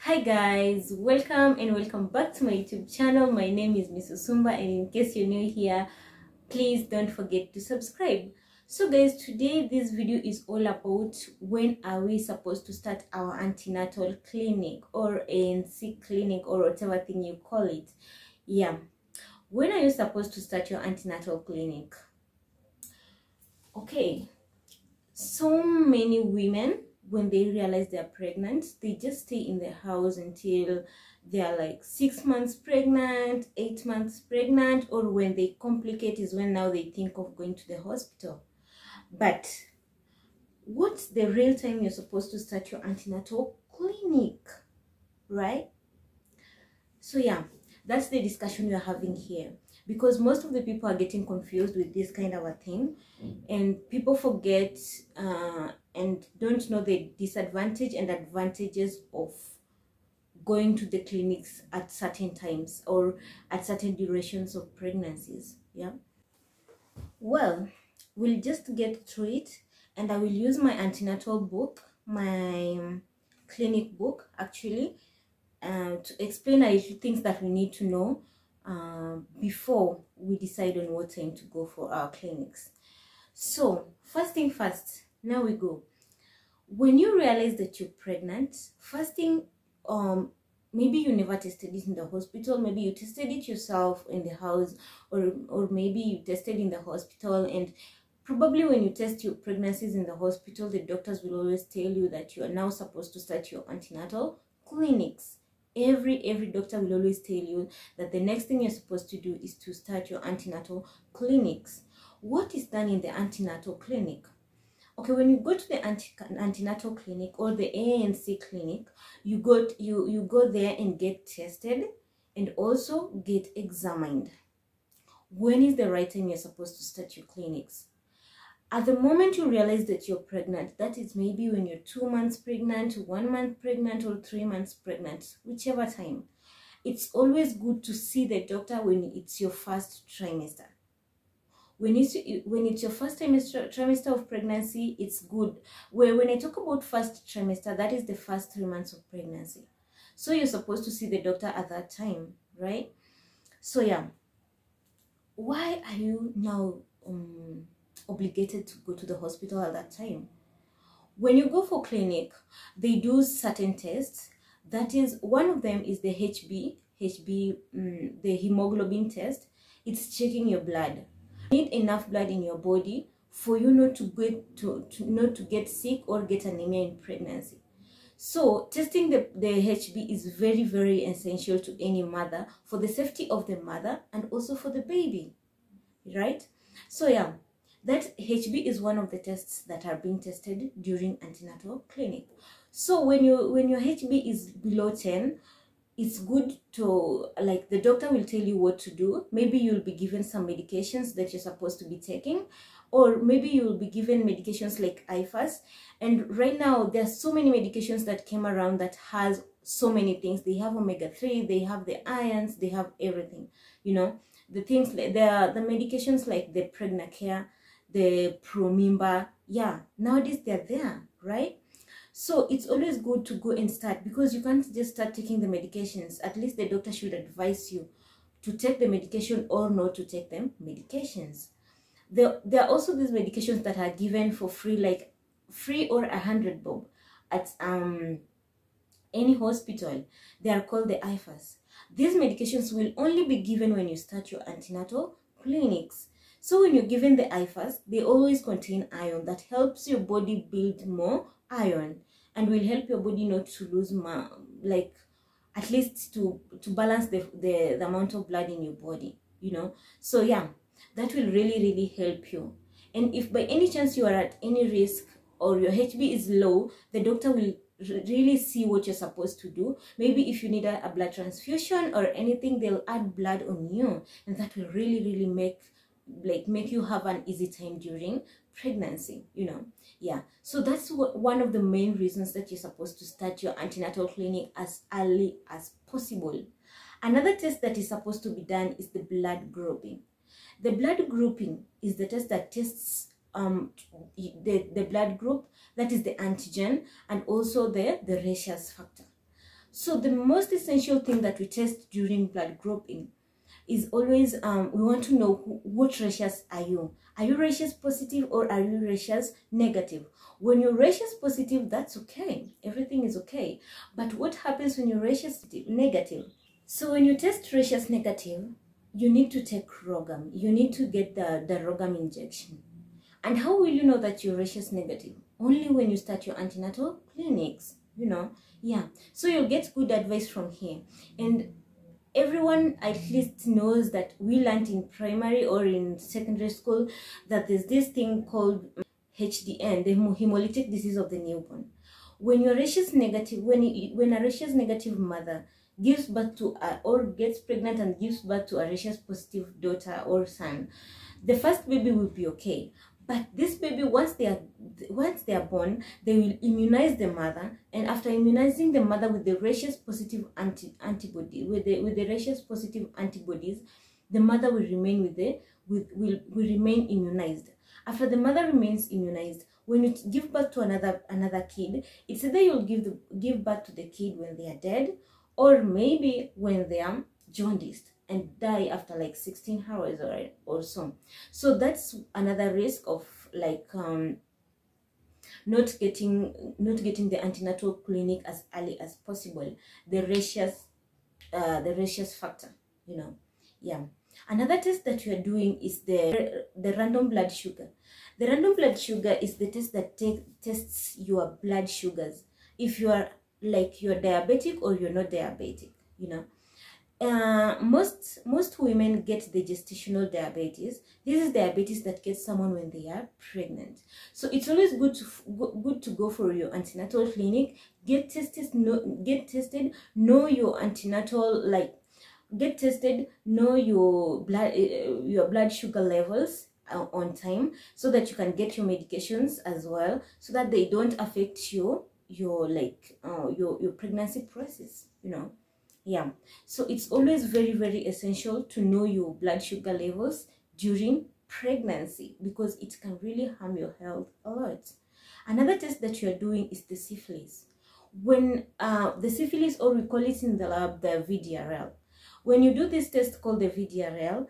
Hi guys, welcome back to my YouTube channel. My name is Miss Usumba, and in case you're new here, please don't forget to subscribe. So guys, today this video is all about when are we supposed to start our antenatal clinic or ANC clinic or whatever thing you call it. Yeah, when are you supposed to start your antenatal clinic? Okay, so many women, when they realize they're pregnant, they just stay in the house until they're like 6 months pregnant, 8 months pregnant, or when they complicate is when now they think of going to the hospital. But what's the real time you're supposed to start your antenatal clinic, right? So yeah, that's the discussion we're having here, because most of the people are getting confused with this kind of a thing, and people forget and don't know the disadvantage and advantages of going to the clinics at certain times or at certain durations of pregnancies. Yeah, well, we'll just get through it, and I will use my antenatal book, my clinic book actually, to explain a few things that we need to know before we decide on what time to go for our clinics. So first thing first, now we go. When you realize that you're pregnant, first thing, maybe you never tested it in the hospital, maybe you tested it yourself in the house, or maybe you tested in the hospital. And probably when you test your pregnancies in the hospital, the doctors will always tell you that you are now supposed to start your antenatal clinics. Every doctor will always tell you that the next thing you're supposed to do is to start your antenatal clinics. What is done in the antenatal clinic? Okay, when you go to the antenatal clinic or the ANC clinic, you go there and get tested and also get examined. When is the right time you're supposed to start your clinics? At the moment you realize that you're pregnant, that is maybe when you're 2 months pregnant, 1 month pregnant, or 3 months pregnant, whichever time. It's always good to see the doctor when it's your first trimester. When it's your first trimester of pregnancy, it's good. When I talk about first trimester, that is the first 3 months of pregnancy. So you're supposed to see the doctor at that time, right? So yeah, why are you now obligated to go to the hospital at that time? When you go for clinic, they do certain tests. That is, one of them is the the hemoglobin test. It's checking your blood. You need enough blood in your body for you not to get sick or get anemia in pregnancy. So testing the HB is very essential to any mother, for the safety of the mother and also for the baby, right? So yeah, that HB is one of the tests that are being tested during antenatal clinic. So when your HB is below 10, it's good to, like, the doctor will tell you what to do. Maybe you'll be given some medications that you're supposed to be taking, or maybe you'll be given medications like IFAS. And right now there's so many medications that came around that has so many things. They have omega-3, they have the irons, they have everything, you know, the things like the medications like the Pregnacare, the Promimba. Yeah, nowadays they're there, right? So it's always good to go and start, because you can't just start taking the medications. At least the doctor should advise you to take the medication or not to take them medications. There are also these medications that are given for free, like free or 100 bob at any hospital. They are called the IFAS. These medications will only be given when you start your antenatal clinics. So when you're given the IFAS, they always contain iron that helps your body build more iron and will help your body not to lose like at least to balance the amount of blood in your body, you know. So yeah, that will really help you. And if by any chance you are at any risk or your HB is low, the doctor will really see what you're supposed to do. Maybe if you need a blood transfusion or anything, they'll add blood on you, and that will really make you have an easy time during pregnancy, you know. Yeah, so that's one of the main reasons that you're supposed to start your antenatal clinic as early as possible. Another test that is supposed to be done is the blood grouping. The blood grouping is the test that tests the blood group, that is the antigen, and also the rhesus factor. So the most essential thing that we test during blood grouping is always we want to know what ratios are you. Are you ratios positive or are you ratios negative? When you're ratios positive, that's okay. Everything is okay. But what happens when you're ratios negative? So when you test ratios negative, you need to take Rogam. You need to get the Rogam injection. And how will you know that you're ratios negative? Only when you start your antenatal clinics, you know. Yeah. So you'll get good advice from here. And everyone at least knows that we learned in primary or in secondary school that there's this thing called HDN, the hemolytic disease of the newborn. When you're ratios negative, when a ratios negative mother gives birth to or gets pregnant and gives birth to a ratios positive daughter or son, the first baby will be okay. But this baby, once they are born, they will immunize the mother, and after immunizing the mother with the ratios positive antibody, with the ratios positive antibodies, the mother will remain will remain immunized. After the mother remains immunized, when you give birth to another kid, it's either you'll give birth to the kid when they are dead, or maybe when they are jaundiced and die after like 16 hours or so. So that's another risk of like not getting the antenatal clinic as early as possible. The ratios factor, you know. Yeah. Another test that you are doing is the random blood sugar. The random blood sugar is the test that tests your blood sugars. If you are like you're diabetic or you're not diabetic, you know. Most women get the gestational diabetes. This is diabetes that gets someone when they are pregnant. So it's always good to go for your antenatal clinic. Get tested. Know your antenatal, like get tested. Know your blood sugar levels on time, so that you can get your medications as well, so that they don't affect your pregnancy process, you know. Yeah, so it's always very, very essential to know your blood sugar levels during pregnancy, because it can really harm your health a lot. Another test that you're doing is the syphilis. When the syphilis, or we call it in the lab the VDRL. When you do this test called the VDRL,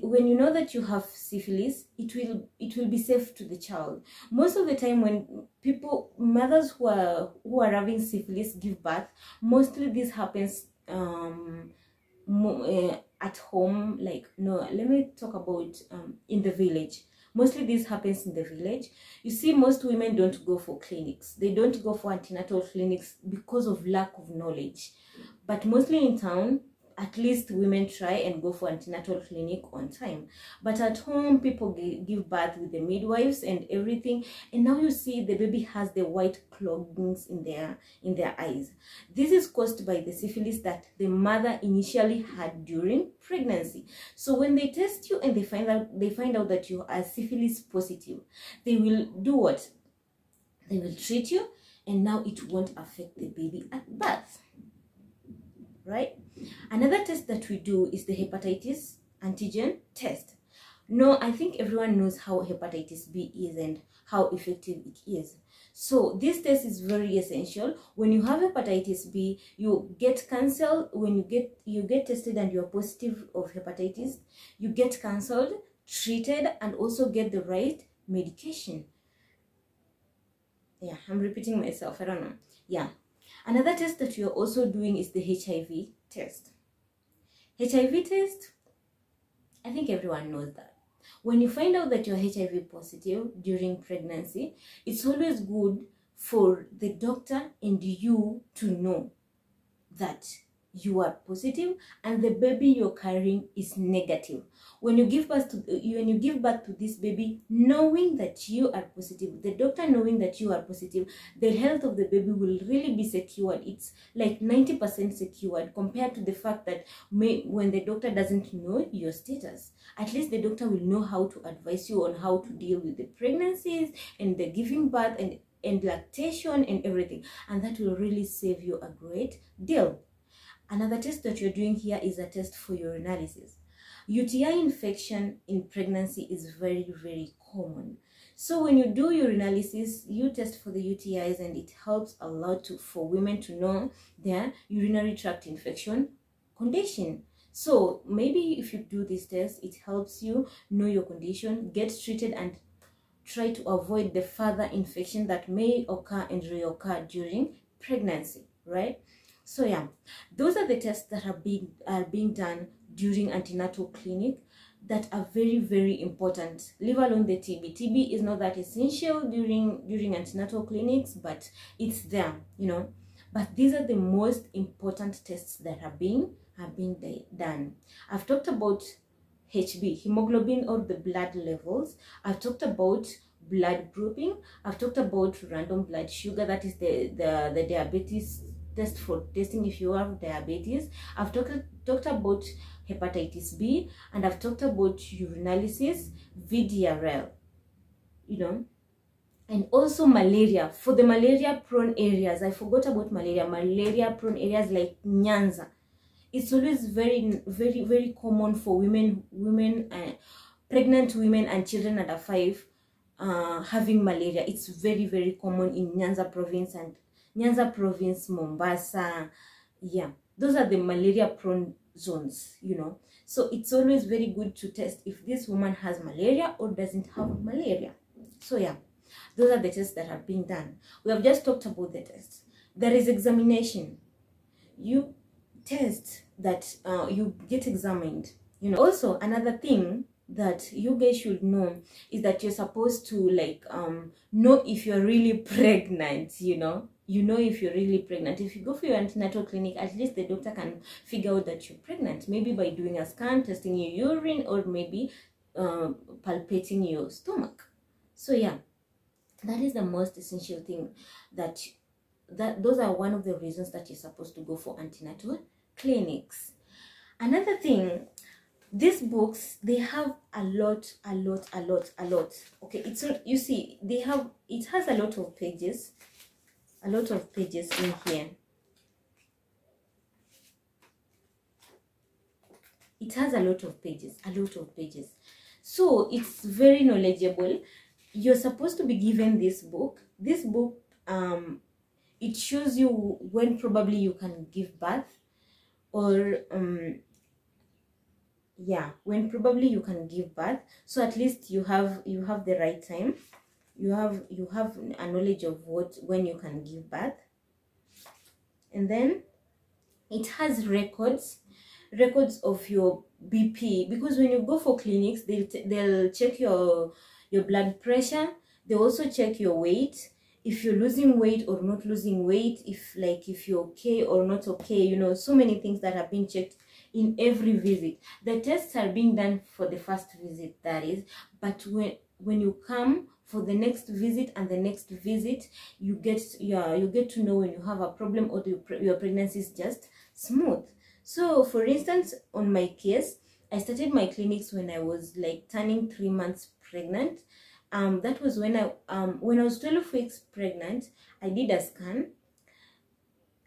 when you know that you have syphilis, it will be safe to the child. Most of the time when mothers who are having syphilis give birth, mostly this happens at home. Like, no, let me talk about in the village. Mostly this happens in the village. You see, most women don't go for clinics. They don't go for antenatal clinics because of lack of knowledge. But mostly in town, at least women try and go for antenatal clinic on time. But at home, people give birth with the midwives and everything, and now you see the baby has the white cloggings in their eyes. This is caused by the syphilis that the mother initially had during pregnancy. So when they test you and they find out that you are syphilis positive, they will do what? They will treat you, and now it won't affect the baby at birth, right? Another test that we do is the hepatitis antigen test. No, I think everyone knows how hepatitis B is and how effective it is. So this test is very essential. When you have hepatitis B, you get cancelled. When you get tested and you're positive of hepatitis, you get cancelled, treated, and also get the right medication. Yeah, I'm repeating myself, I don't know. Yeah. Another test that you're also doing is the HIV test. HIV test, I think everyone knows that. When you find out that you're HIV positive during pregnancy, it's always good for the doctor and you to know that you are positive and the baby you're carrying is negative. When you give birth to this baby knowing that you are positive, the doctor knowing that you are positive, the health of the baby will really be secured. It's like 90% secured, compared to the fact that when the doctor doesn't know your status, at least the doctor will know how to advise you on how to deal with the pregnancies and the giving birth and lactation and everything, and that will really save you a great deal. Another test that you're doing here is a test for urinalysis. UTI infection in pregnancy is very, very common. So when you do urinalysis, you test for the UTIs, and it helps a lot for women to know their urinary tract infection condition. So maybe if you do this test, it helps you know your condition, get treated, and try to avoid the further infection that may occur and reoccur during pregnancy, right? So yeah, those are the tests that are being done during antenatal clinic that are very, very important. Leave alone the TB. TB is not that essential during antenatal clinics, but it's there, you know. But these are the most important tests that are being done. I've talked about HB, hemoglobin, or the blood levels. I've talked about blood grouping. I've talked about random blood sugar, that is the diabetes test for testing if you have diabetes. I've talked about hepatitis B, and I've talked about urinalysis, VDRL, you know, and also malaria. For the malaria prone areas, I forgot about malaria prone areas like Nyanza. It's always very, very, very common for pregnant women and children under 5 having malaria. It's very, very common in Nyanza province, Mombasa. Yeah, those are the malaria prone zones, you know. So it's always very good to test if this woman has malaria or doesn't have malaria. So yeah, those are the tests that are being done. We have just talked about the tests. There is examination. You test that you get examined, you know. Also, another thing that you guys should know is that you're supposed to know if you're really pregnant, you know if you're really pregnant. If you go for your antenatal clinic, at least the doctor can figure out that you're pregnant, maybe by doing a scan, testing your urine, or maybe palpating your stomach. So yeah, that is the most essential thing. Those are one of the reasons that you're supposed to go for antenatal clinics. Another thing, these books, they have a lot. Okay, you see, it has a lot of pages in here. It has a lot of pages. So it's very knowledgeable. You're supposed to be given this book. It shows you when probably you can give birth, or when probably you can give birth. So at least you have the right time. You have a knowledge of when you can give birth. And then it has records of your BP, because when you go for clinics, they'll check your blood pressure. They also check your weight, if you're losing weight or not losing weight, if you're okay or not okay, you know, so many things that have been checked in every visit. The tests are being done for the first visit, that is, but when you come for the next visit and the next visit, you get to know when you have a problem or your pregnancy is just smooth. So for instance, on my case, I started my clinics when I was turning 3 months pregnant. That was when I was 12 weeks pregnant. I did a scan,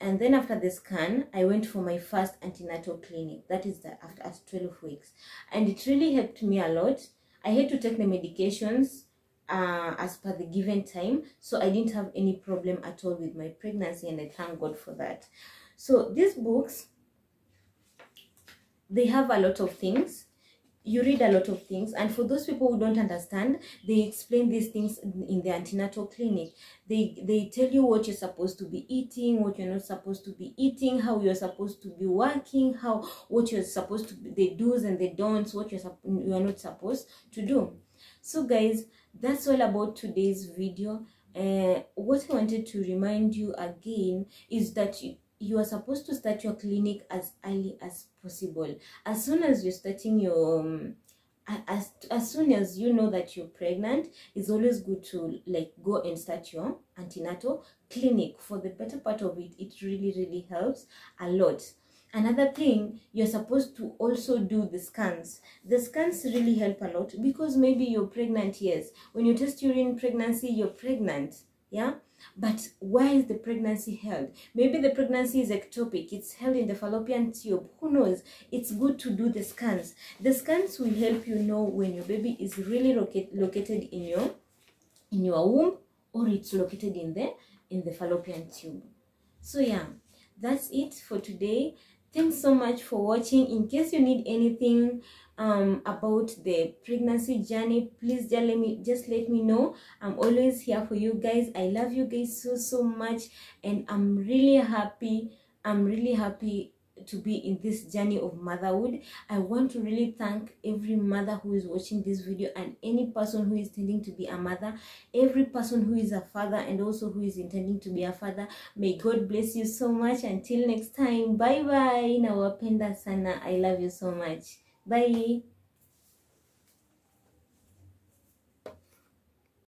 and then after the scan, I went for my first antenatal clinic. That is after 12 weeks, and it really helped me a lot. I had to take the medications as per the given time, so I didn't have any problem at all with my pregnancy, and I thank God for that. So these books, they have a lot of things. You read a lot of things, and for those people who don't understand, they explain these things in the antenatal clinic. They tell you what you're supposed to be eating, what you're not supposed to be eating, how you're supposed to be working, what you're supposed to be, the do's and the don'ts, what you are not supposed to do. So guys, that's all about today's video. What I wanted to remind you again is that you are supposed to start your clinic as early as possible. As soon as you're starting your as soon as you know that you're pregnant, it's always good to go and start your antenatal clinic. For the better part of it, it really helps a lot. Another thing, you're supposed to also do the scans. The scans really help a lot, because maybe you're pregnant, yes. When you test urine pregnancy, you're pregnant, yeah? But where is the pregnancy held? Maybe the pregnancy is ectopic. It's held in the fallopian tube. Who knows? It's good to do the scans. The scans will help you know when your baby is really located in your in your womb, or it's located in the fallopian tube. So yeah, that's it for today. Thanks so much for watching. In case you need anything about the pregnancy journey, please just let me know. I'm always here for you guys. I love you guys so much, and I'm really happy to be in this journey of motherhood. I want to really thank every mother who is watching this video, and any person who is intending to be a mother, every person who is a father, and also who is intending to be a father. May God bless you so much. Until next time, bye bye. Nawapenda sana. I love you so much. Bye.